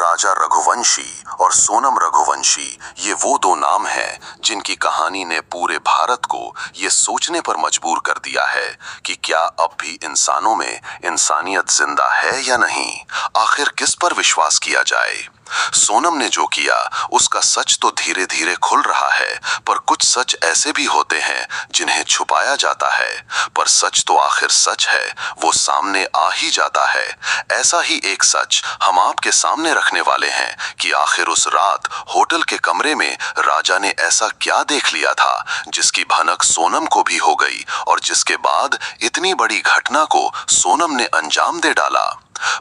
राजा रघुवंशी और सोनम रघुवंशी ये वो दो नाम हैं जिनकी कहानी ने पूरे भारत को ये सोचने पर मजबूर कर दिया है कि क्या अब भी इंसानों में इंसानियत जिंदा है या नहीं। आखिर किस पर विश्वास किया जाए। सोनम ने जो किया उसका सच तो धीरे धीरे खुल रहा है, पर कुछ सच ऐसे भी होते हैं जिन्हें छुपाया जाता है, पर सच तो आखिर सच है, वो सामने आ ही जाता है। ऐसा ही एक सच हम आपके सामने रखने वाले हैं कि आखिर उस रात होटल के कमरे में राजा ने ऐसा क्या देख लिया था जिसकी भनक सोनम को भी हो गई और जिसके बाद इतनी बड़ी घटना को सोनम ने अंजाम दे डाला।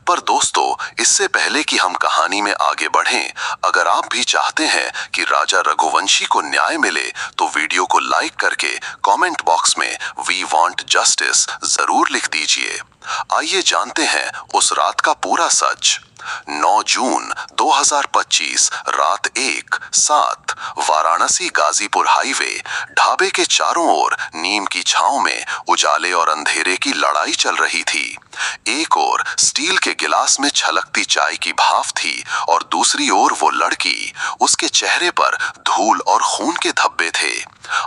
पर दोस्तों, इससे पहले कि हम कहानी में आगे बढ़ें, अगर आप भी चाहते हैं कि राजा रघुवंशी को न्याय मिले तो वीडियो को लाइक करके कमेंट बॉक्स में वी वांट जस्टिस जरूर लिख दीजिए। आइए जानते हैं उस रात का पूरा सच। 9 जून 2025 रात 1:07 वाराणसी गाजीपुर हाईवे। ढाबे के चारों ओर नीम की छांव में उजाले और अंधेरे की लड़ाई चल रही थी। एक ओर स्टील के गिलास में छलकती चाय की भाप थी और दूसरी ओर वो लड़की, उसके चेहरे पर धूल और खून के धब्बे थे।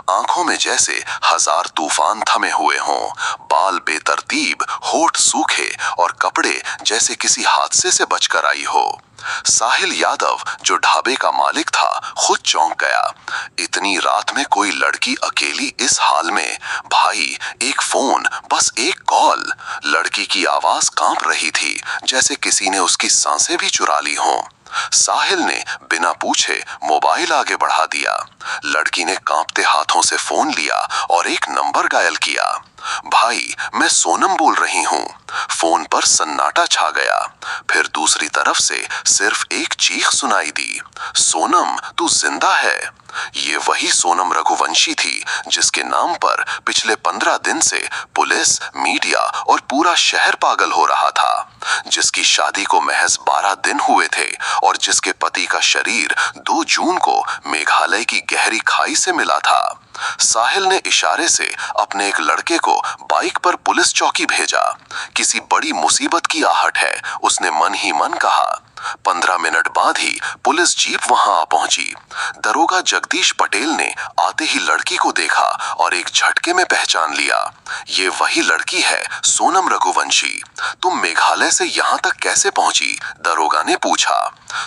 आंखों में जैसे हजार तूफान थमे हुए हों, बाल बेतरतीब, होठ सूखे और कपड़े जैसे किसी हादसे से बचकर आई हो। साहिल यादव, जो ढाबे का मालिक था, खुद चौंक गया। इतनी रात में कोई लड़की अकेली इस हाल में। भाई, एक फोन, बस एक कॉल। लड़की की आवाज कांप रही थी, जैसे किसी ने उसकी सांसें भी चुरा ली हों। साहिल ने बिना पूछे मोबाइल आगे बढ़ा दिया। लड़की ने कांपते हाथों से फोन लिया और एक नंबर डायल किया। भाई, मैं सोनम बोल रही हूँ। फोन पर सन्नाटा छा गया। फिर दूसरी तरफ से सिर्फ एक चीख सुनाई दी, सोनम, तू जिंदा है। ये वही सोनम रघुवंशी थी जिसके नाम पर पिछले 15 दिन से पुलिस, मीडिया और पूरा शहर पागल हो रहा था, जिसकी शादी को महज 12 दिन हुए थे और जिसके पति का शरीर 2 जून को मेघालय की गहरी खाई से मिला था। साहिल ने इशारे से अपने एक लड़के को बाइक पर पुलिस चौकी भेजा। किसी बड़ी मुसीबत की आहट है, उसने मन ही मन कहा। 15 मिनट बाद ही पुलिस जीप वहां आ पहुंची। दरोगा जगदीश पटेल ने आते ही लड़की को देखा और एक झटके में पहचान लिया। ये वही लड़की है, सोनम रघुवंशी। तुम मेघालय से यहाँ तक कैसे पहुंची? दरोगा ने पूछा।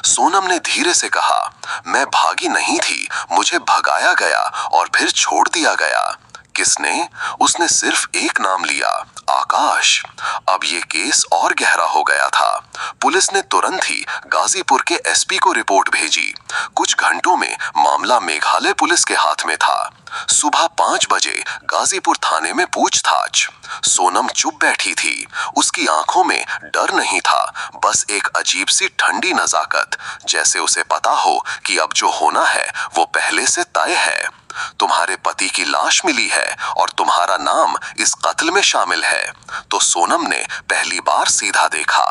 सोनम ने धीरे से कहा, मैं भागी नहीं थी, मुझे भगाया गया और फिर छोड़ दिया गया। किसने? उसने सिर्फ एक नाम लिया, आकाश। अब ये केस और गहरा हो गया था। पुलिस ने तुरंत ही गाजीपुर के एसपी को रिपोर्ट भेजी। कुछ घंटों में मामला मेघालय पुलिस के हाथ में था। सुबह 5 बजे गाजीपुर थाने में पूछताछ। सोनम चुप बैठी थी। उसकी आंखों में डर नहीं था, बस एक अजीब सी ठंडी नजाकत, जैसे उसे पता हो कि अब जो होना है वो पहले से तय है। तुम्हारे पति की लाश मिली है और तुम्हारा नाम इस कत्ल में शामिल है। तो सोनम ने पहली बार सीधा देखा।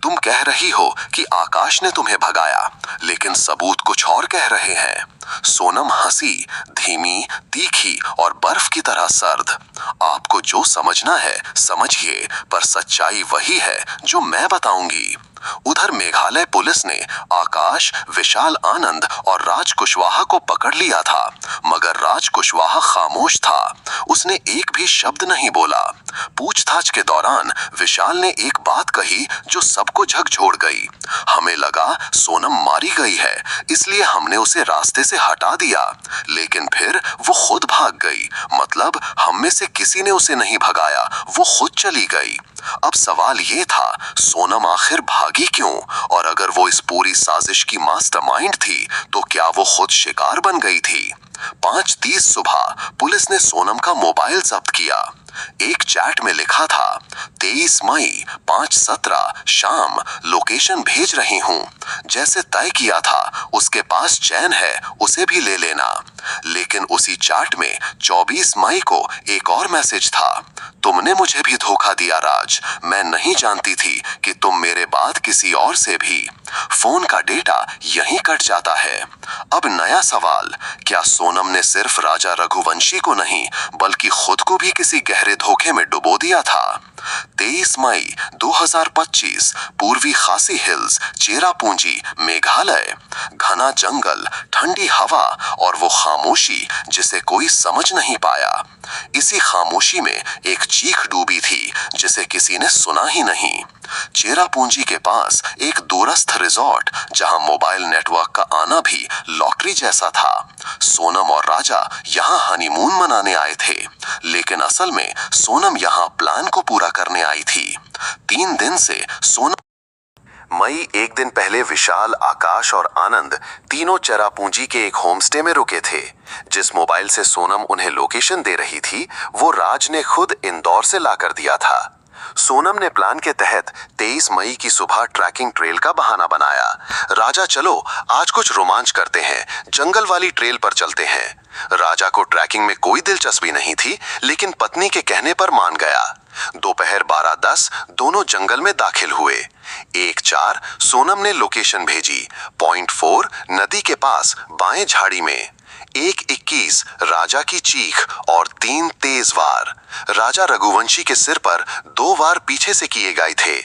तुम कह रही हो कि आकाश ने तुम्हें भगाया, लेकिन सबूत कुछ और कह रहे हैं। सोनम हंसी, धीमी, तीखी और बर्फ की तरह सर्द। आपको जो समझना है समझिए, पर सच्चाई वही है जो मैं बताऊंगी। उधर मेघालय पुलिस ने आकाश, विशाल आनंद और राज कुशवाहा को पकड़ लिया था, मगर राज कुशवाहा खामोश था। उसने एक भी शब्द नहीं बोला। पूछताछ के दौरान विशाल ने एक बात कही जो सबको झकझोर गई। हमें लगा सोनम मारी गई है, इसलिए हमने उसे रास्ते से हटा दिया, लेकिन फिर वो खुद भाग गई। मतलब हम में से किसी ने उसे नहीं भगाया, वो खुद चली गई। अब सवाल ये था, सोनम आखिर भागी क्यों? और अगर वो इस पूरी साजिश की मास्टरमाइंड थी, तो क्या वो खुद शिकार बन गई थी? 5:30 सुबह पुलिस ने सोनम का मोबाइल जब्त किया। एक चैट में लिखा था, 23 मई 5:17 शाम, लोकेशन भेज रही हूँ। जैसे तय किया था उसके पास चैन है, उसे भी ले लेना। लेकिन उसी चैट में 24 मई को एक और मैसेज था, तुमने मुझे भी धोखा दिया राज, मैं नहीं जानती थी कि तुम मेरे बाद किसी और से भी। फोन का डेटा यहीं कट जाता है। अब नया सवाल, क्या सोनम ने सिर्फ राजा रघुवंशी को नहीं बल्कि खुद को भी किसी गहरे धोखे में डुबो दिया था? 23 मई 2025 पूर्वी खासी हिल्स, चेरापूंजी, मेघालय। घना जंगल, ठंडी हवा और वो खामोशी जिसे कोई समझ नहीं पाया। इसी खामोशी में एक चीख डूबी थी जिसे किसी ने सुना ही नहीं। चेरापूंजी के पास एक दूरस्थ रिजॉर्ट जहां मोबाइल नेटवर्क का आना भी लॉटरी जैसा था। सोनम और राजा यहां हनीमून मनाने आए थे, लेकिन असल में सोनम यहां प्लान को पूरा करने आई थी। 3 दिन से सोनम मई एक दिन पहले विशाल, आकाश और आनंद तीनों चेरापूंजी के एक होमस्टे में रुके थे। जिस मोबाइल से सोनम उन्हें लोकेशन दे रही थी वो राज ने खुद इंदौर से लाकर दिया था। सोनम ने प्लान के तहत 23 मई की सुबह ट्रैकिंग ट्रेल का बहाना बनाया। राजा चलो आज कुछ रोमांच करते हैं, जंगल वाली ट्रेल पर चलते हैं। राजा को ट्रैकिंग में कोई दिलचस्पी नहीं थी, लेकिन पत्नी के कहने पर मान गया। दोपहर 12:10 दोनों जंगल में दाखिल हुए। 1:04 सोनम ने लोकेशन भेजी, पॉइंट 4 नदी के पास बाएं झाड़ी में। 1:21 राजा की चीख और 3 तेज वार। राजा रघुवंशी के सिर पर 2 वार पीछे से किए गए थे,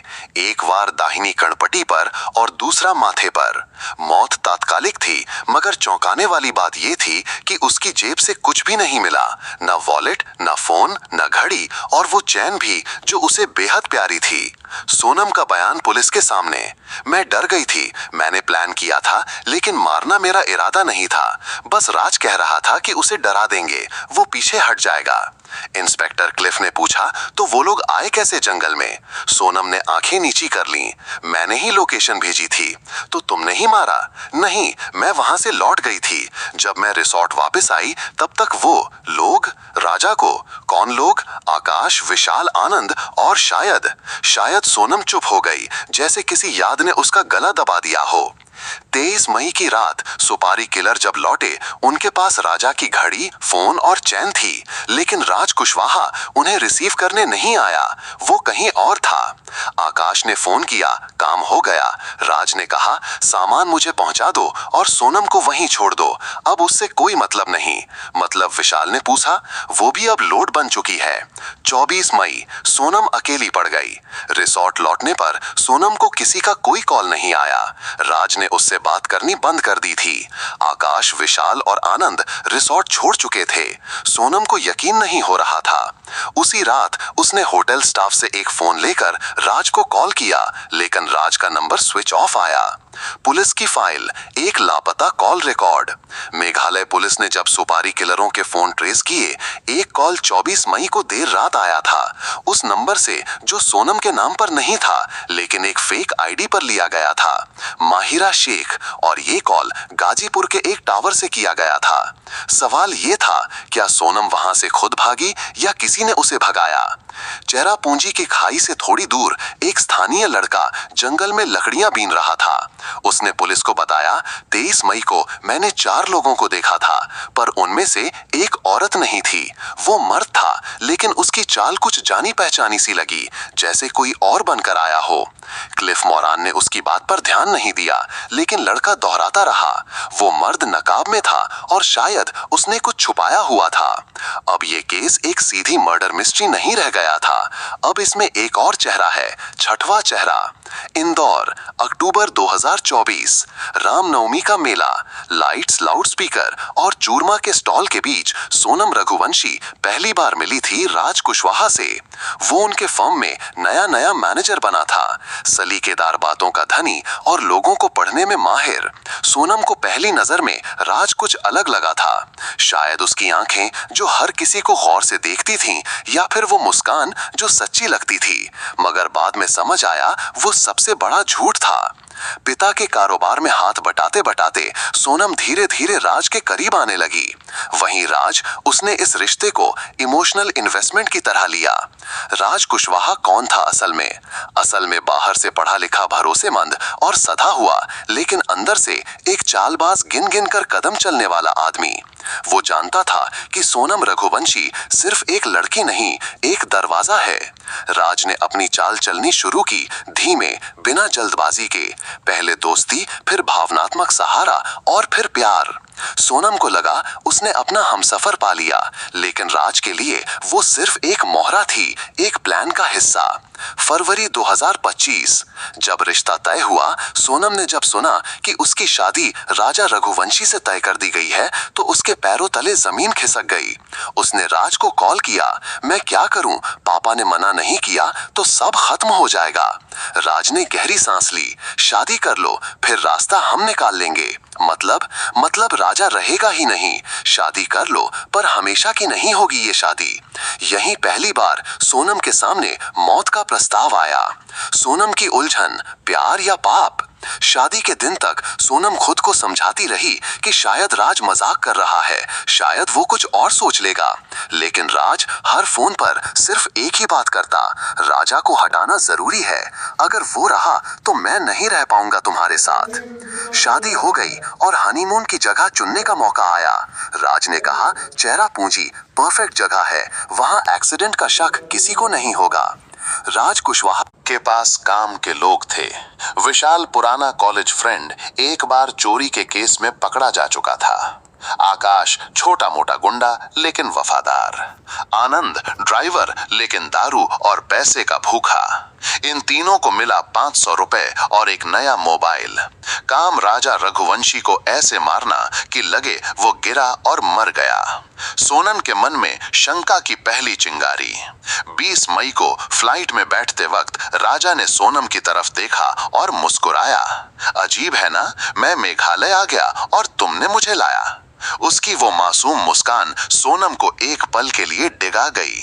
एक वार दाहिनी कणपटी पर और दूसरा माथे पर। मौत तात्कालिक थी, मगर चौंकाने वाली बात यह थी कि उसकी जेब से कुछ भी नहीं मिला, न वॉलेट, न फोन, न घड़ी और वो चैन भी जो उसे बेहद प्यारी थी। सोनम का बयान पुलिस के सामने, मैं डर गई थी, मैंने प्लान किया था लेकिन मारना मेरा इरादा नहीं था, बस राज कह रहा था कि उसे डरा देंगे, वो पीछे हट जाएगा। इंस्पेक्टर क्लिफ ने पूछा, तो वो लोग आए कैसे जंगल में? सोनम ने आंखें नीची कर लीं, मैंने ही लोकेशन भेजी थी। तो तुमने ही मारा? नहीं, मैं वहां से लौट गई थी। जब मैं रिसोर्ट वापस आई तब तक वो लोग राजा को, कौन लोग? आकाश, विशाल, आनंद और शायद सोनम चुप हो गई, जैसे किसी याद ने उसका गला दबा दिया हो। 23 मई की रात सुपारी किलर जब लौटे, उनके पास राजा की घड़ी, फोन और चैन थी, लेकिन राज कुशवाहा उन्हें रिसीव करने नहीं आया, वो कहीं और था। आकाश ने फोन किया, काम हो गया। राज ने कहा, सामान मुझे पहुंचा दो और सोनम को वहीं छोड़ दो, अब उससे कोई मतलब नहीं। मतलब? विशाल ने पूछा। वो भी अब लोड बन चुकी है। 24 मई सोनम अकेली पड़ गई। रिसोर्ट लौटने पर सोनम को किसी का कोई कॉल नहीं आया। राज ने उससे बात करनी बंद कर दी थी। आकाश, विशाल और आनंद रिसोर्ट छोड़ चुके थे। सोनम को यकीन नहीं हो रहा था। उसी रात उसने होटल स्टाफ से एक फोन लेकर राज को कॉल किया, लेकिन राज का नंबर स्विच ऑफ आया। पुलिस की फाइल, एक लापता कॉल रिकॉर्ड। मेघालय पुलिस ने जब सुपारी किलरों के फोन ट्रेस किए, एक कॉल 24 मई को देर रात आया था, उस नंबर से जो सोनम के नाम पर नहीं था, लेकिन एक फेक आईडी पर लिया गया था, माहिरा शेख, और ये कॉल गाजीपुर के एक टावर से किया गया था। सवाल ये था, क्या सोनम वहां से खुद भागी या किसी ने उसे भगाया? चेरापूंजी की खाई से थोड़ी दूर एक स्थानीय लड़का जंगल में लकड़ियां बीन रहा था। उसने पुलिस को बताया, 23 मई को मैंने 4 लोगों को देखा था, पर उनमें से एक औरत नहीं थी। वो मर्द था, लेकिन उसकी चाल कुछ जानी पहचानी सी लगी, जैसे कोई और बनकर आया हो। क्लिफ मॉरान ने उसकी बात पर ध्यान नहीं दिया, लेकिन लड़का दोहराता रहा, वो मर्द नकाब में था और शायद उसने कुछ छुपाया हुआ था। अब ये केस एक सीधी मर्डर मिस्ट्री नहीं रह गया था, अब इसमें एक और चेहरा है, छठवां चेहरा। इंदौर, अक्टूबर 2024। रामनवमी का मेला, लाइट्स, लाउडस्पीकर और चूरमा के स्टॉल के बीच सोनम रघुवंशी पहली बार मिली थी राज कुशवाहा से। वो उनके फर्म में नया मैनेजर बना था, सलीकेदार बातों का धनी और लोगों को पढ़ने में माहिर। सोनम को पहली नजर में राज कुछ अलग लगा था, शायद उसकी आंखें जो हर किसी को गौर से देखती थीं, या फिर वो मुस्कान जो सच्ची लगती थी। मगर बाद में समझ आया वो सबसे बड़ा झूठ था। पिता के कारोबार में हाथ बटाते बटाते सोनम धीरे धीरे राज के करीब आने लगी। वहीं राज, उसने इस रिश्ते को इमोशनल इन्वेस्टमेंट की तरह लिया। राज कुशवाहा कौन था असल में? असल में बाहर से पढ़ा लिखा, भरोसेमंद और सधा हुआ, लेकिन अंदर से एक चालबाज, गिन गिन कर कदम चलने वाला आदमी। वो जानता था कि सोनम रघुवंशी सिर्फ एक लड़की नहीं, एक दरवाजा है। राज ने अपनी चाल चलनी शुरू की, धीमे, बिना जल्दबाजी के। पहले दोस्ती, फिर भावनात्मक सहारा और फिर प्यार। सोनम को लगा उसने अपना हमसफर पा लिया, लेकिन राज के लिए वो सिर्फ एक मोहरा थी, एक प्लान का हिस्सा। फरवरी 2025 जब रिश्ता तय हुआ, सोनम ने जब सुना कि उसकी शादी राजा रघुवंशी से तय कर दी गई है तो उसके पैरों तले जमीन खिसक गई। उसने राज को कॉल किया, मैं क्या करूं, पापा ने मना नहीं किया तो सब खत्म हो जाएगा। राज ने गहरी सांस ली, शादी कर लो, फिर रास्ता हम निकाल लेंगे। मतलब राजा रहेगा ही नहीं। शादी कर लो, पर हमेशा की नहीं होगी ये शादी। यहीं पहली बार सोनम के सामने मौत का प्रस्ताव आया। सोनम की उलझन, प्यार या पाप। शादी के दिन तक सोनम खुद को समझाती रही कि शायद राज मजाक कर रहा है, शायद वो कुछ और सोच लेगा। लेकिन राज हर फोन पर सिर्फ एक ही बात करता, राजा को हटाना जरूरी है, अगर वो रहा तो मैं नहीं रह पाऊंगा तुम्हारे साथ। शादी हो गई और हनीमून की जगह चुनने का मौका आया। राज ने कहा, चेहरा पूंजी परफेक्ट जगह है, वहां एक्सीडेंट का शक किसी को नहीं होगा। राज कुशवाहा के पास काम के लोग थे। विशाल पुराना कॉलेज फ्रेंड एक बार चोरी के केस में पकड़ा जा चुका था। आकाश छोटा मोटा गुंडा लेकिन वफादार। आनंद ड्राइवर लेकिन दारू और पैसे का भूखा। इन तीनों को मिला 500 रुपए और एक नया मोबाइल। काम राजा रघुवंशी को ऐसे मारना कि लगे वो गिरा और मर गया। सोनम के मन में शंका की पहली चिंगारी। 20 मई को फ्लाइट में बैठते वक्त राजा ने सोनम की तरफ देखा और मुस्कुराया। अजीब है ना, मैं मेघालय आ गया और तुमने मुझे लाया। उसकी वो मासूम मुस्कान सोनम को एक पल के लिए डिगा गई।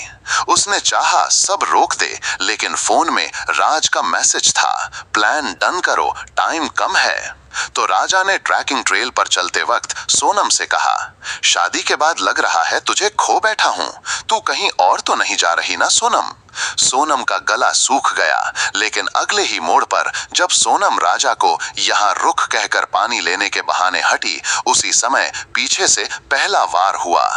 उसने चाहा सब रोक दे, लेकिन फोन में राज का मैसेज था, प्लान डन करो, टाइम कम है। तो राजा ने ट्रैकिंग ट्रेल पर चलते वक्त सोनम से कहा, शादी के बाद लग रहा है तुझे खो बैठा हूं, तू कहीं और तो नहीं जा रही ना सोनम। सोनम का गला सूख गया, लेकिन अगले ही मोड़ पर जब सोनम राजा को यहाँ रुक कहकर पानी लेने के बहाने हटी, उसी समय पीछे से पहला वार हुआ।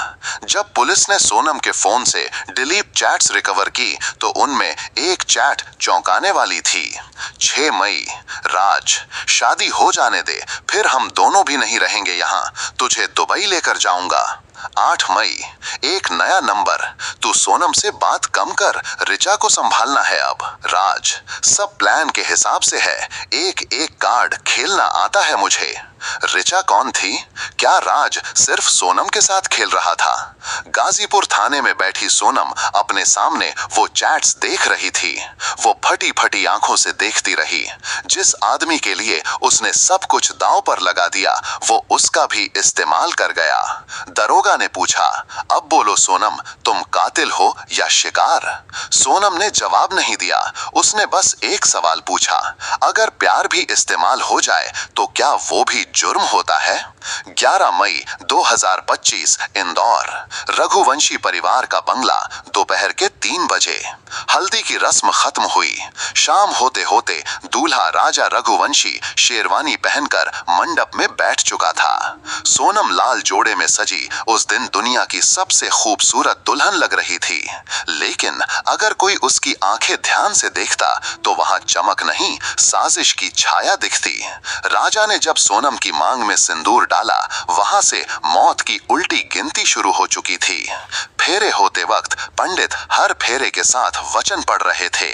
जब पुलिस ने सोनम के फोन से डिलीट चैट्स रिकवर की तो उनमें एक चैट चौंकाने वाली थी। 6 मई, राज, शादी हो जाने दे, फिर हम दोनों भी नहीं रहेंगे यहाँ, तुझे दुबई लेकर जाऊंगा। 8 मई, एक नया नंबर, तू सोनम से बात कम कर, रिचा को संभालना है अब। राज, सब प्लान के हिसाब से है, एक एक कार्ड खेलना आता है मुझे। रिचा कौन थी? क्या राज सिर्फ सोनम के साथ खेल रहा था? गाजीपुर थाने में बैठी सोनम अपने सामने वो चैट्स देख रही थी। वो फटी फटी आंखों से देखती रही। जिस आदमी के लिए उसने सब कुछ दांव पर लगा दिया, वो उसका भी इस्तेमाल कर गया। दरोगा ने पूछा, अब बोलो सोनम, तुम कातिल हो या शिकार? सोनम ने जवाब नहीं दिया। उसने बस एक सवाल पूछा, अगर प्यार भी इस्तेमाल हो जाए तो क्या वो भी जुर्म होता है? 11 मई 2025, इंदौर। रघुवंशी परिवार का बंगला, दोपहर के 3 बजे। हल्दी की रस्म खत्म हुई। शाम होते होते दूल्हा राजा रघुवंशी शेरवानी पहनकर मंडप में बैठ चुका था। सोनम लाल जोड़े में सजी उस दिन दुनिया की सबसे खूबसूरत दुल्हन लग रही थी। लेकिन अगर कोई उसकी आंखें ध्यान से देखता तो वहां चमक नहीं, साजिश की छाया दिखती। राजा ने जब सोनम की मांग में सिंदूर डाला, वहां से मौत की उल्टी गिनती शुरू हो चुकी थी। फेरे होते वक्त पंडित हर फेरे के साथ वचन पढ़ रहे थे।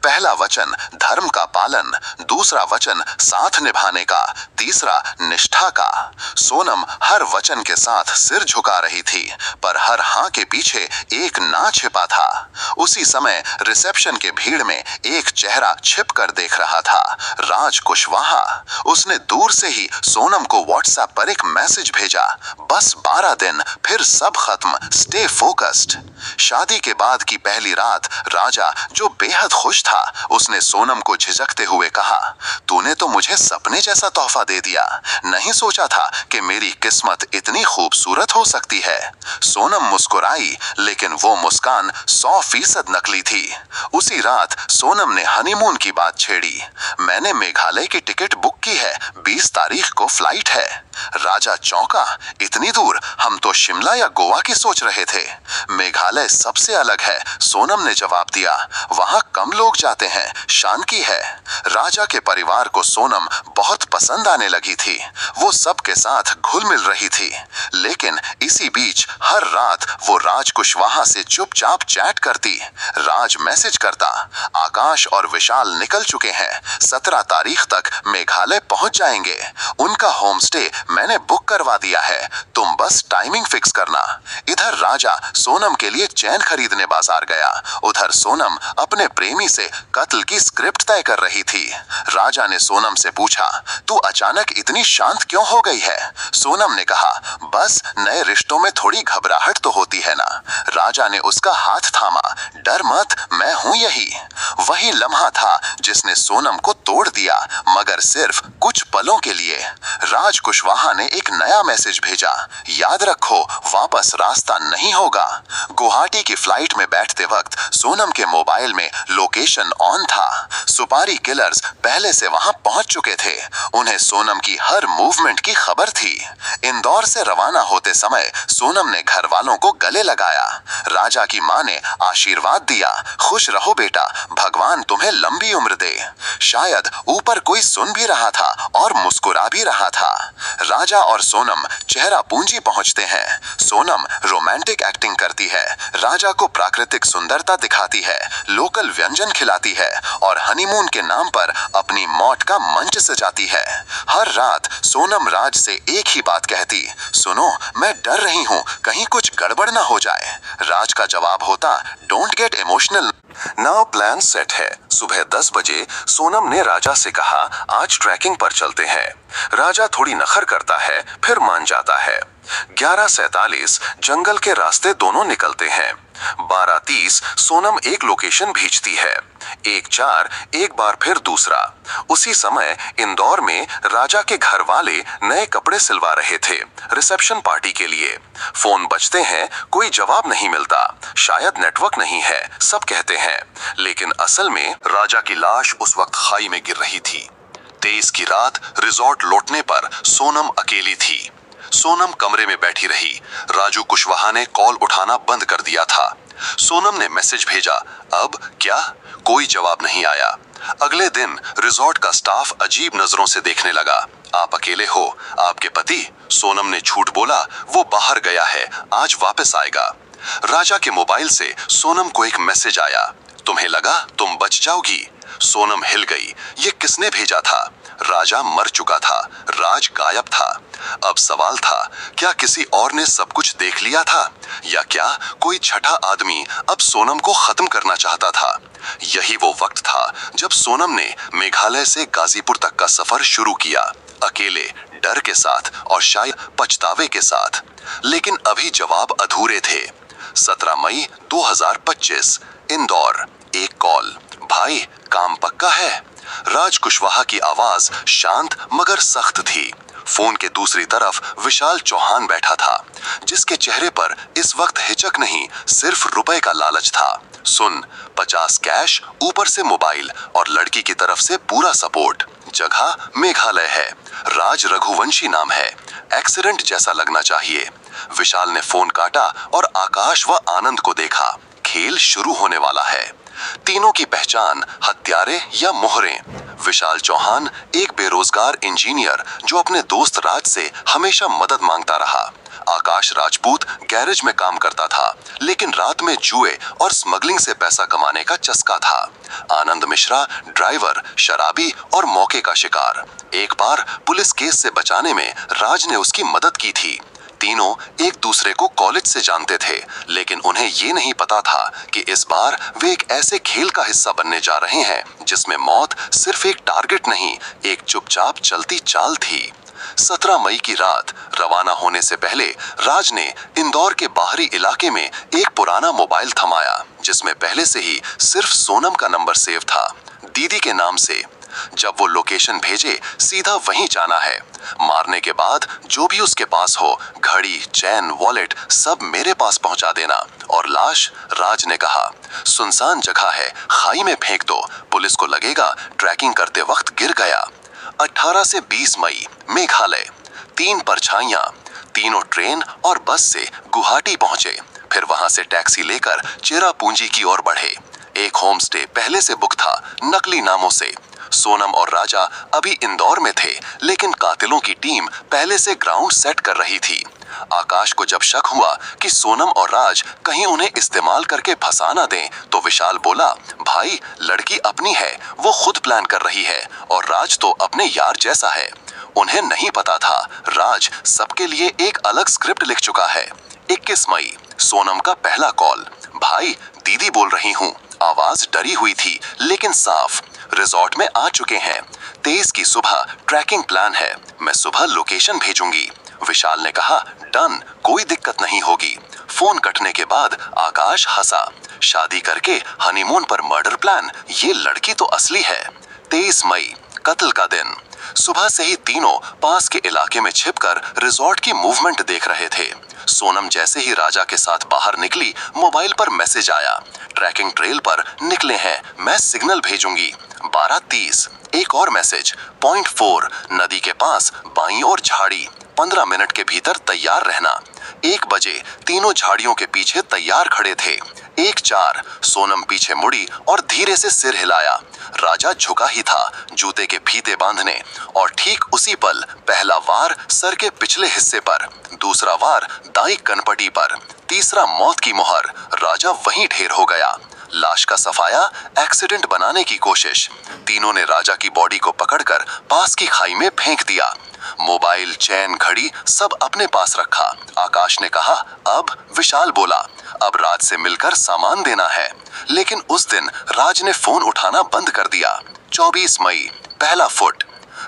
पहला वचन धर्म का पालन, दूसरा वचन साथ निभाने का, तीसरा निष्ठा का। सोनम हर वचन के साथ सिर झुका रही थी, पर हर हाँ के पीछे एक ना छिपा था। उसी समय रिसेप्शन के भीड़ में एक चेहरा छिप कर देख रहा था, राज कुशवाहा। उसने दूर से ही सोनम को व्हाट्सएप पर एक मैसेज भेजा, बस 12 दिन, फिर सब खत्म, स्टे फोकस्ड। शादी के बाद की पहली रात राजा, जो बेहद खुश था, उसने सोनम को झिझकते हुए कहा, तूने तो मुझे सपने जैसा तोहफा दे दिया, नहीं सोचा था कि मेरी किस्मत इतनी खूबसूरत हो सकती है। सोनम मुस्कुराई, लेकिन वो मुस्कान 100% नकली थी। उसी रात सोनम ने हनीमून की बात छेड़ी। मैंने मेघालय की टिकट बुक की है, 20 तारीख को फ्लाइट है। राजा चौंका, इतनी दूर? हम तो शिमला या गोवा की सोच रहे थे। मेघालय सबसे अलग है, सोनम ने जवाब दिया। वहां कम लोग जाते हैं, शांति है। राजा के परिवार को सोनम बहुत पसंद आने लगी थी। वो सबके साथ घुल मिल रही थी। लेकिन इसी बीच हर रात वो राज कुशवाहा से चुपचाप चैट करती। राज मैसेज करता, आकाश और विशाल निकल चुके हैं, 17 तारीख तक मेघालय पहुंच जाएंगे। उनका होम स्टे मैंने बुक करवा दिया है, तुम बस टाइमिंग फिक्स करना। इधर राजा सोनम के लिए चैन खरीदने बाजार गया, उधर सोनम अपने प्रेमी से कत्ल की स्क्रिप्ट तय कर रही थी। राजा ने सोनम से पूछा, तू अचानक इतनी शांत क्यों हो गई है? सोनम ने कहा, बस नए रिश्तों में थोड़ी घबराहट तो होती है ना। राजा ने उसका हाथ थामा, डर मत, मैं हूं यही। वही लम्हा था जिसने सोनम को तोड़ दिया, मगर सिर्फ कुछ पलों के लिए। राज कुशवाहा ने एक नया मैसेज भेजा, याद रखो वापस रास्ता नहीं होगा। गुवाहाटी की फ्लाइट में बैठते वक्त सोनम के मोबाइल में लोकेशन ऑन था। सुपारी किलर्स पहले से वहां पहुंच चुके थे, उन्हें सोनम की हर मूवमेंट की खबर थी। इंदौर से रवाना होते समय सोनम ने घर वालों को गले लगाया। राजा की मां ने आशीर्वाद दिया, खुश रहो बेटा, भगवान तुम्हें लंबी उम्र दे। शायद ऊपर कोई सुन भी रहा था और मुस्कुरा भी रहा था। राजा और सोनम चेहरा पूंजी पहुंचते हैं। सोनम रोमांटिक एक्टिंग करती है, राजा को प्राकृतिक सुंदरता दिखाती है, लोकल व्यंजन खिलाती है और हनीमून के नाम पर अपनी मौत का मंच सजाती है। हर रात सोनम राज से एक ही बात कहती, सुनो मैं डर रही हूँ कहीं कुछ गड़बड़ ना हो जाए। राज का जवाब होता, don't get emotional. Now plan set है। सुबह 10 बजे सोनम ने राजा से कहा, आज ट्रैकिंग पर चलते हैं। राजा थोड़ी नखर करता है, फिर मान जाता है। 11:47 जंगल के रास्ते दोनों निकलते हैं। 12:30 सोनम एक लोकेशन भेजती है। 1:04 एक बार फिर दूसरा। उसी समय इंदौर में राजा के घर वाले नए कपड़े सिलवा रहे थे रिसेप्शन पार्टी के लिए। फोन बजते हैं, कोई जवाब नहीं मिलता, शायद नेटवर्क नहीं है, सब कहते हैं। लेकिन असल में राजा की लाश उस वक्त खाई में गिर रही थी। 23 की रात रिजॉर्ट लौटने पर सोनम अकेली थी। सोनम कमरे में बैठी रही। राजू कुशवाहा ने कॉल उठाना बंद कर दिया था। सोनम ने मैसेज भेजा, अब क्या? कोई जवाब नहीं आया। अगले दिन रिजॉर्ट का स्टाफ अजीब नजरों से देखने लगा। आप अकेले हो, आपके पति? सोनम ने झूठ बोला, वो बाहर गया है, आज वापस आएगा। राजा के मोबाइल से सोनम को एक मैसेज आया, तुम्हें लगा तुम बच जाओगी? सोनम हिल गई, ये किसने भेजा था? राजा मर चुका था, राज गायब था। अब सवाल था, क्या किसी और ने सब कुछ देख लिया था, या क्या कोई छठा आदमी अब सोनम को खत्म करना चाहता था? यही वो वक्त था जब सोनम ने मेघालय से गाजीपुर तक का सफर शुरू किया, अकेले, डर के साथ और शायद पछतावे के साथ। लेकिन अभी जवाब अधूरे थे। 17 मई 2025 इंदौर। एक कॉल, भाई काम पक्का है? राज कुशवाहा की आवाज शांत मगर सख्त थी। फोन के दूसरी तरफ विशाल चौहान बैठा था, जिसके चेहरे पर इस वक्त हिचक नहीं, सिर्फ रुपए का लालच था। सुन, 50 कैश, ऊपर से मोबाइल और लड़की की तरफ से पूरा सपोर्ट। जगह मेघालय है, राज रघुवंशी नाम है, एक्सीडेंट जैसा लगना चाहिए। विशाल ने फोन काटा और आकाश व आनंद को देखा। खेल शुरू होने वाला है। तीनों की पहचान हत्यारे या मोहरे। विशाल चौहान एक बेरोजगार इंजीनियर जो अपने दोस्त राज से हमेशा मदद मांगता रहा। आकाश राजपूत गैरेज में काम करता था, लेकिन रात में जुए और स्मगलिंग से पैसा कमाने का चस्का था। आनंद मिश्रा ड्राइवर, शराबी और मौके का शिकार। एक बार पुलिस केस से बचाने में राज ने उसकी मदद की थी। तीनों एक दूसरे को कॉलेज से जानते थे, लेकिन उन्हें ये नहीं पता था कि इस बार वे एक ऐसे खेल का हिस्सा बनने जा रहे हैं जिसमें मौत सिर्फ एक टारगेट नहीं, एक चुपचाप चलती चाल थी। 17 मई की रात रवाना होने से पहले राज ने इंदौर के बाहरी इलाके में एक पुराना मोबाइल थमाया, जिसमें पहले से ही सिर्फ सोनम का नंबर सेव था, दीदी के नाम से। जब वो लोकेशन भेजे, सीधा वहीं जाना है। मारने के बाद जो भी उसके पास हो, घड़ी, चैन, वॉलेट, सब मेरे पास पहुंचा देना। और लाश, राज ने कहा, सुनसान जगह है, खाई में फेंक दो, पुलिस को लगेगा ट्रैकिंग करते वक्त गिर गया। 18 से 20 मई मेघालय। 3 परछाइयां, तीनों ट्रेन और बस से गुवाहाटी पहुंचे। फिर वहां से टैक्सी लेकर चेरापूंजी की ओर बढ़े। एक होम स्टे पहले से बुक था, नकली नामों से। सोनम और राजा अभी इंदौर में थे, लेकिन कातिलों की टीम पहले से ग्राउंड सेट कर रही थी। आकाश को जब शक हुआ कि सोनम और राज कहीं उन्हें इस्तेमाल करके फंसा ना दें, तो विशाल बोला, भाई लड़की अपनी है, वो खुद प्लान कर रही है और राज तो अपने यार जैसा है। उन्हें नहीं पता था राज सबके लिए एक अलग स्क्रिप्ट लिख चुका है। 21 मई, सोनम का पहला कॉल। भाई दीदी बोल रही हूँ। आवाज डरी हुई थी लेकिन साफ। रिजॉर्ट में आ चुके हैं। 23 की सुबह ट्रैकिंग प्लान है, मैं सुबह लोकेशन भेजूंगी। विशाल ने कहा, डन, कोई दिक्कत नहीं होगी। फोन कटने के बाद आकाश हंसा। शादी करके हनीमून पर मर्डर प्लान, ये लड़की तो असली है। 23 मई, कत्ल का दिन। सुबह से ही तीनों पास के इलाके में छिपकर रिजॉर्ट की मूवमेंट देख रहे थे। सोनम जैसे ही राजा के साथ बाहर निकली, मोबाइल पर मैसेज आया, ट्रैकिंग ट्रेल पर निकले हैं, मैं सिग्नल भेजूंगी। 12:30, एक और मैसेज, पॉइंट 4 नदी के पास बाईं ओर झाड़ी, 15 मिनट के भीतर तैयार रहना। 1 बजे तीनों झाड़ियों के पीछे तैयार खड़े थे। 1:04, सोनम पीछे मुड़ी और धीरे से सिर हिलाया। राजा झुका ही था जूते के फीते बांधने, और ठीक उसी पल पहला वार सर के पिछले हिस्से पर, दूसरा वार दाई कनपटी पर, तीसरा मौत की मोहर। राजा वहीं ढेर हो गया। लाश का सफाया, एक्सीडेंट बनाने की कोशिश। तीनों ने राजा की बॉडी को पकड़कर पास की खाई में फेंक दिया। मोबाइल, चैन, घड़ी सब अपने पास रखा। आकाश ने कहा, अब? विशाल बोला, अब राज से मिलकर सामान देना है। लेकिन उस दिन राज ने फोन उठाना बंद कर दिया। 24 मई, पहला फुट।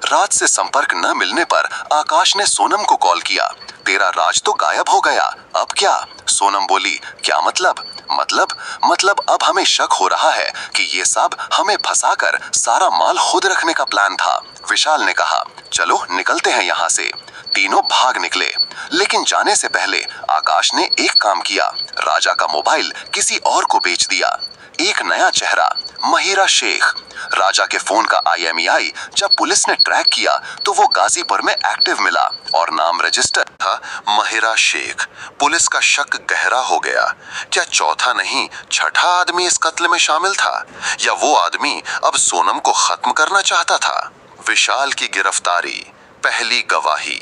राज से संपर्क न मिलने पर आकाश ने सोनम को कॉल किया। तेरा राज तो गायब हो गया, अब क्या? सोनम बोली, क्या मतलब? मतलब अब हमें शक हो रहा है कि ये सब हमें फंसाकर सारा माल खुद रखने का प्लान था। विशाल ने कहा, चलो निकलते हैं यहाँ से। तीनों भाग निकले, लेकिन जाने से पहले आकाश ने एक काम किया, राजा का मोबाइल किसी और को बेच दिया। एक नया चेहरा, महिरा शेख। राजा के फोन का IMEI जब पुलिस ने ट्रैक किया तो वो गाजीपुर में एक्टिव मिला और नाम रजिस्टर था महिरा शेख। पुलिस का शक गहरा हो गया। क्या चौथा नहीं, छठा आदमी इस कत्ल में शामिल था? या वो आदमी अब सोनम को खत्म करना चाहता था? विशाल की गिरफ्तारी, पहली गवाही।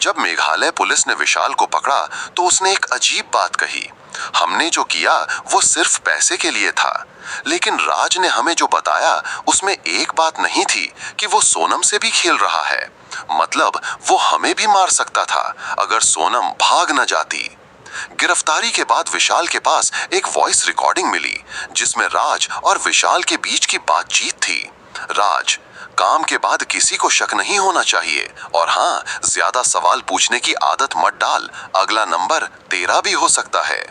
जब मेघालय पुलिस ने विशाल को पकड़ा तो उसने एक अजीब बात कही, हमने जो किया वो सिर्फ पैसे के लिए था। लेकिन राज ने हमें जो बताया उसमें एक बात नहीं थी कि वो सोनम से भी खेल रहा है। मतलब वो हमें भी मार सकता था अगर सोनम भाग न जाती। गिरफ्तारी के बाद विशाल के पास एक वॉइस रिकॉर्डिंग मिली जिसमें राज और विशाल के बीच की बातचीत थी। राज, काम के बाद किसी को शक नहीं होना चाहिए, और हाँ, ज्यादा सवाल पूछने की आदत मत डाल, अगला नंबर तेरा भी हो सकता है।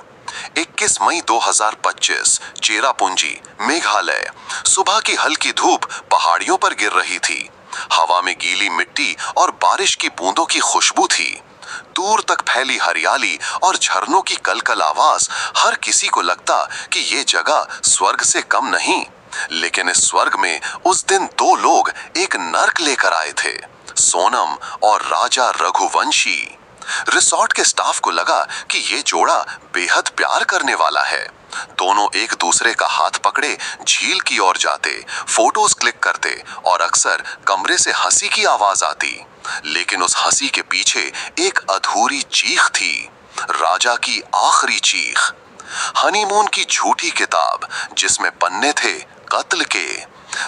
21 मई 2025, चेरापूंजी, मेघालय। सुबह की हल्की धूप पहाड़ियों पर गिर रही थी। हवा में गीली मिट्टी और बारिश की बूंदों की खुशबू थी। दूर तक फैली हरियाली और झरनों की कलकल आवाज, हर किसी को लगता कि ये जगह स्वर्ग से कम नहीं। लेकिन इस स्वर्ग में उस दिन 2 लोग एक नर्क लेकर आए थे, सोनम और राजा रघुवंशी। रिसोर्ट के स्टाफ को लगा कि ये जोड़ा बेहद प्यार करने वाला है। दोनों एक दूसरे का हाथ पकड़े झील की ओर जाते, फोटोज क्लिक करते और अक्सर कमरे से हंसी की आवाज आती। लेकिन उस हंसी के पीछे एक अधूरी चीख थी, राजा की आखिरी चीख। हनीमून की झूठी किताब जिसमें पन्ने थे कत्ल के।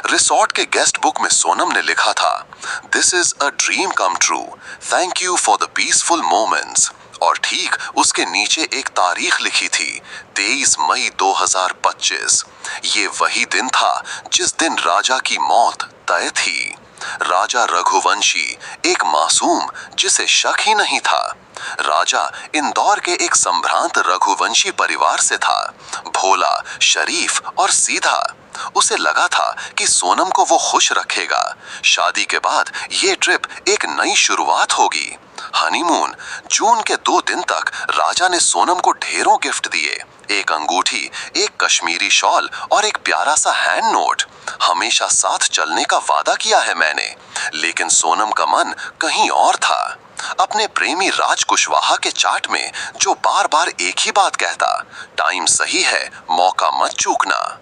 रिसोर्ट के गेस्ट बुक में सोनम ने लिखा था, this is a dream come true, thank you for the peaceful moments. और ठीक उसके नीचे एक तारीख लिखी थी, 23 मई 2025। ये वही दिन था जिस दिन राजा की मौत तय थी। राजा रघुवंशी, एक मासूम जिसे शक ही नहीं था। राजा इंदौर के एक संभ्रांत रघुवंशी परिवार से था, भोला, शरीफ और सीधा। उसे लगा था कि सोनम को वो खुश रखेगा। शादी के बाद ये ट्रिप एक नई शुरुआत होगी। हनीमून, जून के 2 दिन तक राजा ने सोनम को ढेरों गिफ्ट दिए, एक अंगूठी, एक कश्मीरी शॉल और एक प्यारा सा हैंड नोट। हमेशा साथ चलने का वादा किया है मैंने। लेकिन सोनम का मन कहीं और था। अपने प्रेमी राज कुशवाहा के चाट में जो बार बार एक ही बात कहता, टाइम सही है, मौका मत चूकना।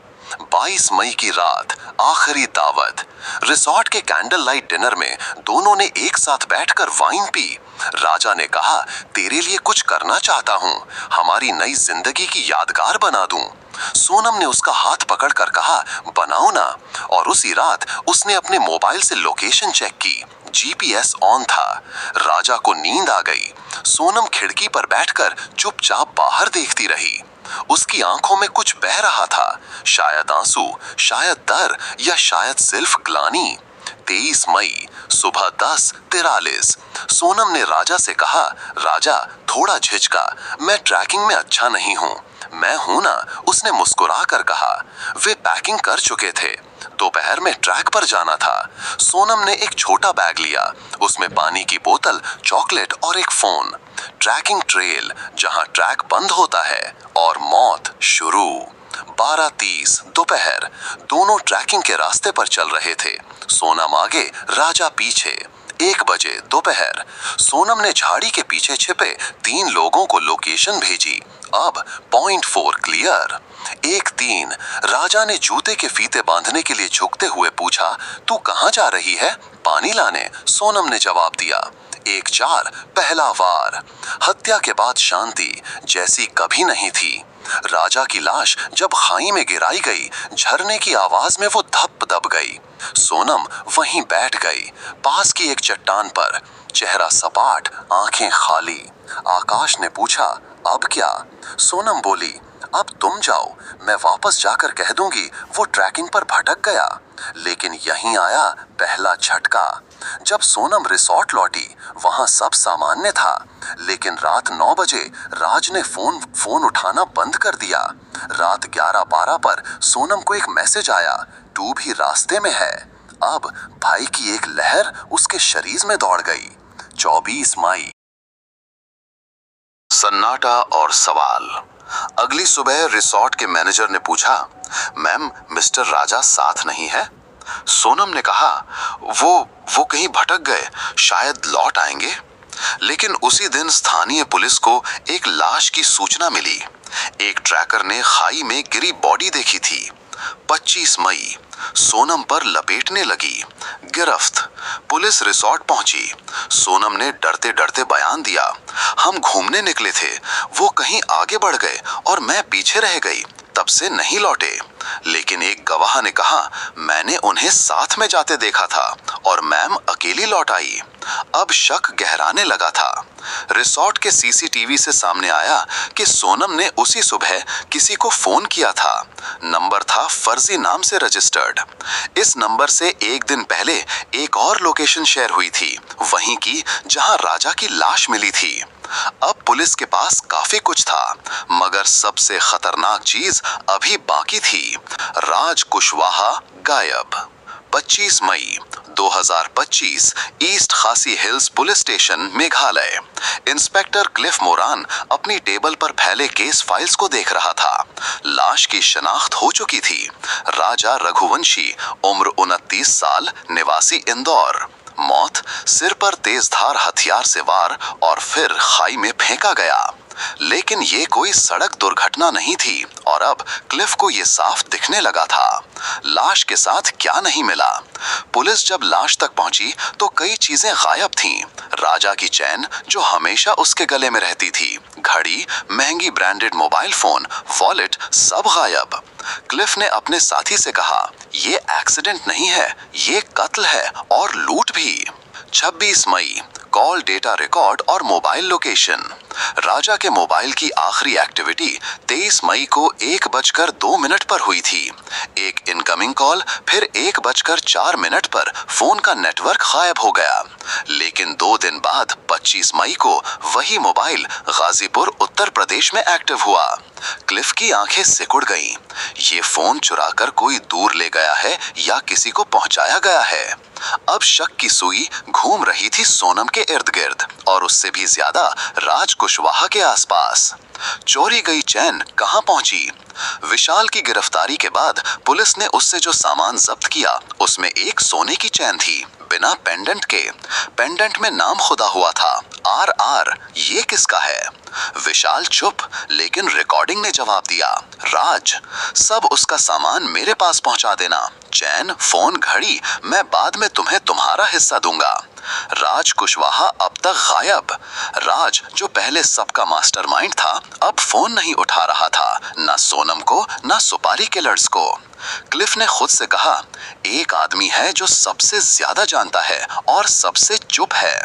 22 मई की रात, आखिरी दावत। रिसॉर्ट के कैंडल लाइट डिनर में दोनों ने एक साथ बैठकर वाइन पी। राजा ने कहा, तेरे लिए कुछ करना चाहता हूं, हमारी नई जिंदगी की यादगार बना दूं। सोनम ने उसका हाथ पकड़कर कहा, बनाओ ना। और उसी रात उसने अपने मोबाइल से लोकेशन चेक की। जीपीएस ऑन था। राजा को नींद आ गई। सोनम खिड़की पर बैठकर चुपचाप बाहर देखती रही। उसकी आंखों में कुछ बह रहा था, शायद आंसू, शायद डर, या शायद सिर्फ ग्लानि। 23 मई सुबह 10:43 सोनम ने राजा से कहा, राजा थोड़ा झिझका, मैं ट्रैकिंग में अच्छा नहीं हूं। मैं हूं ना, उसने मुस्कुरा कर कहा। वे पैकिंग कर चुके थे। दोपहर में ट्रैक पर जाना था। सोनम ने एक छोटा बैग लिया, उसमें पानी की बोतल, चॉकलेट और एक फोन। ट्रैकिंग ट्रेल, जहां ट्रैक बंद होता है और मौत शुरू। 12:30 दोपहर, दोनों ट्रैकिंग के रास्ते पर चल रहे थे। सोनम आगे, राजा पीछे। 1 बजे दोपहर, सोनम ने झाड़ी के पीछे छिपे 3 लोगों को लोकेशन भेजी। अब पॉइंट 4 क्लियर। 1:03 राजा ने जूते के फीते बांधने के लिए झुकते हुए पूछा, तू कहां जा रही है? पानी लाने, सोनम ने जवाब दिया। 1:04 पहला वार। हत्या के बाद शांति जैसी कभी नहीं थी। राजा की लाश जब खाई में गिराई गई, झरने की आवाज में वो धप दब गई। सोनम वहीं बैठ गई, पास की एक चट्टान पर, चेहरा सपाट, आंखें खाली। आकाश ने पूछा, अब क्या? सोनम बोली, अब तुम जाओ, मैं वापस जाकर कह दूंगी वो ट्रैकिंग पर भटक गया। लेकिन यहीं आया पहला झटका। जब सोनम रिसॉर्ट लौटी, वहां सब सामान्य था, लेकिन रात 9 बजे राज ने फोन उठाना बंद कर दिया। रात 11:12 पर सोनम को एक मैसेज आया, तू भी रास्ते में है। अब भाई की एक लहर उसके शरीर में दौड़ गई। 24 मई। सन्नाटा और सवाल। अगली सुबह रिसॉर्ट के मैनेजर ने पूछा, मैम मिस्टर राजा साथ नहीं है? सोनम ने कहा, वो कहीं भटक गए, शायद लौट आएंगे। लेकिन उसी दिन स्थानीय पुलिस को एक लाश की सूचना मिली। एक ट्रैकर ने खाई में गिरी बॉडी देखी थी। 25 मई सोनम पर लपेटने लगी। गिरफ्त। पुलिस रिसॉर्ट पहुंची। सोनम ने डरते डरते बयान दिया, हम घूमने निकले थे, वो कहीं आगे बढ़ गए और मैं पीछे रह गई, तब से नहीं लौटे। लेकिन एक गवाह ने कहा, मैंने उन्हें साथ में जाते देखा था और मैम अकेली लौट आई। अब शक गहराने लगा था। रिसॉर्ट के सीसीटीवी से सामने आया कि सोनम ने उसी सुबह किसी को फोन किया था। नंबर था फर्जी नाम से रजिस्टर्ड। इस नंबर से एक दिन पहले एक और लोकेशन शेयर हुई थी, वहीं की जहां राजा की लाश मिली थी। अब पुलिस के पास काफी कुछ था, मगर सबसे खतरनाक चीज अभी बाकी थी। राज कुशवाहा गायब। 25 मई 2025 ईस्ट खासी hills police station Meghalaya. Inspector Cliff Moran अपनी टेबल पर फैले केस फाइल्स को देख रहा था। लाश की शनाख्त हो चुकी थी। राजा रघुवंशी, उम्र 29 साल, निवासी इंदौर। मौत, सिर पर तेजधार हथियार से वार और फिर खाई में फेंका गया। लेकिन ये कोई सड़क दुर्घटना नहीं थी और अब क्लिफ को ये साफ दिखने लगा था। लाश के साथ क्या नहीं मिला। पुलिस जब लाश तक पहुंची तो कई चीजें गायब थीं। राजा की चैन जो हमेशा उसके गले में रहती थी, घड़ी, महंगी ब्रांडेड मोबाइल फोन, वॉलेट, सब गायब। क्लिफ ने अपने साथी से कहा, ये एक्सीडेंट नहीं है, ये कत्ल है और लूट भी। 26 मई कॉल डेटा रिकॉर्ड और मोबाइल लोकेशन। राजा के मोबाइल की आखिरी एक्टिविटी 23 मई को 1:02 पर हुई थी। एक इनकमिंग कॉल, फिर 1:04 पर फोन का नेटवर्क गायब हो गया। लेकिन 2 दिन बाद 25 मई को वही मोबाइल गाजीपुर उत्तर प्रदेश में एक्टिव हुआ। क्लिफ की आंखें सिकुड़ गईं। ये फोन चुराकर कोई दूर ले गया है या किसी को पहुंचाया गया है। अब शक की सुई घूम रही थी सोनम के इर्द गिर्द और उससे भी ज्यादा राज कुशवाहा के आसपास। चोरी गई चैन कहां पहुंची? विशाल की गिरफ्तारी के बाद पुलिस ने उससे जो सामान जब्त किया उसमें एक सोने की चैन थी, बिना पेंडेंट के। पेंडेंट में नाम खुदा हुआ था, RR ये किसका है? विशाल चुप, लेकिन रिकॉर्डिंग ने जवाब दिया, राज, सब उसका सामान मेरे पास पहुंचा देना। चैन, फोन, घड़ी मैं बाद में तुम्हें तुम्हारा हिस्सा दूंगा। राज कुशवाहा अब तक गायब। राज जो पहले सबका मास्टरमाइंड था, अब फोन नहीं उठा रहा था, ना सोनम को ना सुपारी किलर्स को। क्लिफ ने खुद से कहा, एक आदमी है जो सबसे ज्यादा जानता है और सबसे चुप है।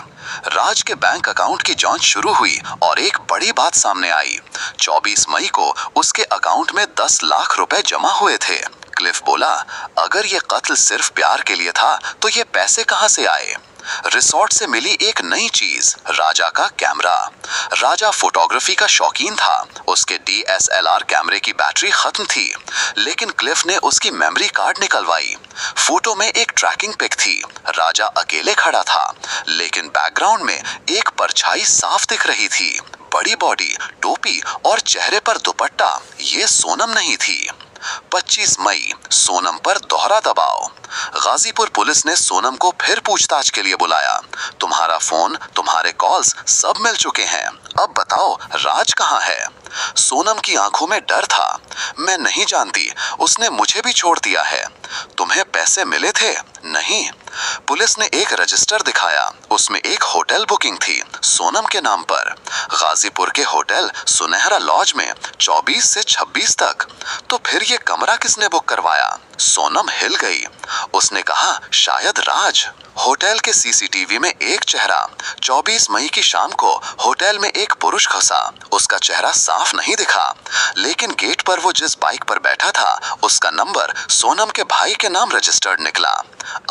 राज के बैंक अकाउंट की जांच शुरू हुई और एक बड़ी बात सामने आई। 24 मई को उसके अकाउंट में 10 लाख रुपए जमा हुए थे। क्लिफ बोला, अगर ये कत्ल सिर्फ प्यार के लिए था तो ये पैसे कहां से आए? रिसोर्ट से मिली एक नई चीज, राजा का कैमरा। राजा फोटोग्राफी का शौकीन था। उसके DSLR कैमरे की बैटरी खत्म थी, लेकिन क्लिफ ने उसकी मेमोरी कार्ड निकलवाई। फोटो में एक ट्रैकिंग पिक थी। राजा अकेले खड़ा था, लेकिन बैकग्राउंड में एक परछाई साफ दिख रही थी। बड़ी बॉडी, टोपी और चेहरे पर दुपट्टा, ये सोनम नहीं थी। 25 मई, सोनम पर दोहरा दबाव। गाजीपुर पुलिस ने सोनम को फिर पूछताछ के लिए बुलाया। तुम्हारा फोन, तुम्हारे कॉल्स सब मिल चुके हैं, अब बताओ राज कहाँ है? सोनम की आंखों में डर था। मैं नहीं जानती, उसने मुझे भी छोड़ दिया है। तुम्हें पैसे मिले थे? नहीं। पुलिस ने एक रजिस्टर दिखाया, उसमें एक होटल बुकिंग थी सोनम के नाम पर, गाजीपुर के होटल सुनहरा लॉज में 24 से 26 तक। तो फिर ये कमरा किसने बुक करवाया? सोनम हिल गई। उसने कहा, शायद राज। होटल के CCTV में एक चेहरा। 24 मई की शाम को होटल में एक पुरुष घुसा। उसका चेहरा साफ नहीं दिखा, लेकिन गेट पर वो जिस बाइक पर बैठा था उसका नंबर सोनम के भाई के नाम रजिस्टर्ड निकला।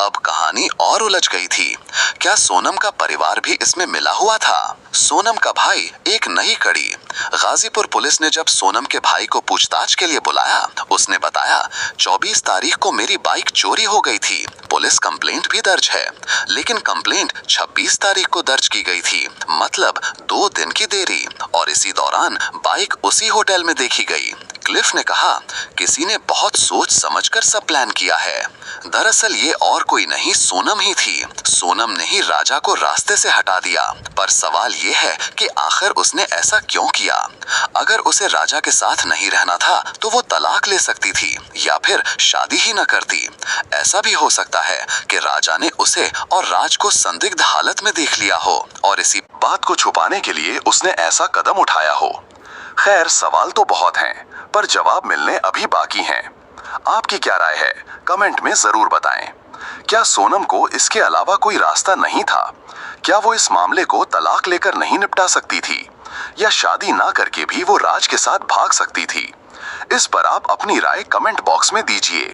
अब कहानी और उलझ गई थी। क्या सोनम का परिवार भी इसमें मिला हुआ था? सोनम का भाई, एक नई कड़ी। गाजीपुर पुलिस ने जब सोनम के भाई को पूछताछ के लिए बुलाया, उसने बताया, 24 तारीख को मेरी बाइक चोरी हो गई थी। पुलिस कंप्लेंट भी दर्ज है, लेकिन कंप्लेंट 26 तारीख को दर्ज की गई थी, मतलब 2 दिन की देरी। और इसी दौरान बाइक उसी होटल में देखी गई। क्लिफ ने कहा, किसी ने बहुत सोच समझकर सब प्लान किया है। दरअसल ये और कोई नहीं, सोनम ही थी। सोनम ने ही राजा को रास्ते से हटा दिया। पर सवाल ये है कि आखिर उसने ऐसा क्यों किया? अगर उसे राजा के साथ नहीं रहना था तो वो तलाक ले सकती थी, या फिर शादी ही न करती। ऐसा भी हो सकता है कि राजा ने उसे और राज को संदिग्ध हालत में देख लिया हो और इसी बात को छुपाने के लिए उसने ऐसा कदम उठाया हो। खैर, सवाल तो बहुत हैं, पर जवाब मिलने अभी बाकी हैं। आपकी क्या राय है? कमेंट में जरूर बताएं। क्या सोनम को इसके अलावा कोई रास्ता नहीं था? क्या वो इस मामले को तलाक लेकर नहीं निपटा सकती थी, या शादी ना करके भी वो राज के साथ भाग सकती थी? इस पर आप अपनी राय कमेंट बॉक्स में दीजिए।